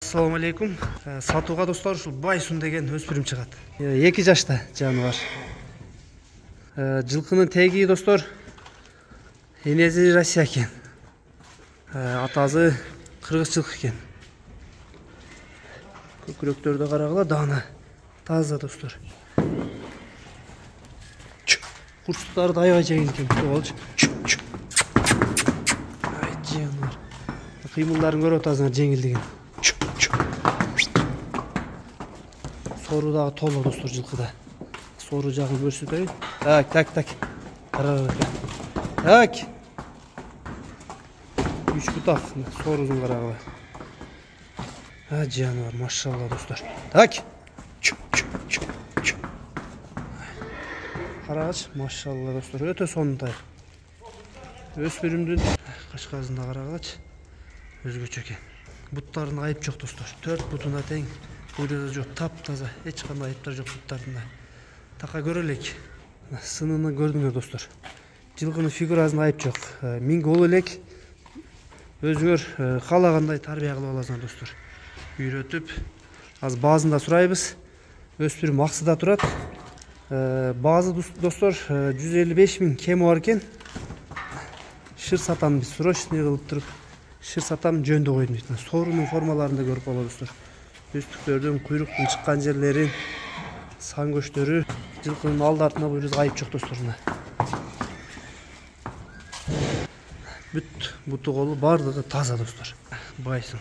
Assalamu алейкум. Сатууга достор ушул Байсун деген өспүрүм чыгат. 2 жашта жаныбар. Жылкынын теги достор энеси Россия экен. Атасы кыргыз жылкы экен. Көкүрөктөрдө карагыла дана таза достор. Курчтарды аябай жеген экен. Болчу. Ай жаныбар. Кыймылдарын көрүп атасыңар жеңилдигин. Сору дагы толо достор жылкыда. Сору жагын көрсөтөйүн. Так. Так. 3 бутак сорузун карагыла. Жаныбар, машалла достор. Так. Карагыч, машалла достор, өтө сонунтай. Өспүрүмдүн качказына карагылачы. Өзгөчө экен. Буттарында айып жок достор. 4 бутуна тең. Буйда жок, таптаза, эч кандай айыптар жок буттарында. Така көрөлүк. Сынын көрдүңөр достор. Жылкынын фигурасында айып жок. Миңге ол элек өзүңөр каалагандай тарбия кылып аласыңар достор. Үйрөтүп, аз баазында сурайбыз. Өспүрүм аксыда турат. Баазы достор 155 000 кеми бар экен. Шыр сатам биз срочный кылып туруп, шыр сатам жөндө койдум дейт. Сорунун формаларында көрүп болот достор. Үстүктөрдүн, куйруктун чыккан жерлери, сан көчтөрү, жылкынын алды артына буйрuz айып жок достор. Бүт буту колу бардыгы таза достор. Байсун.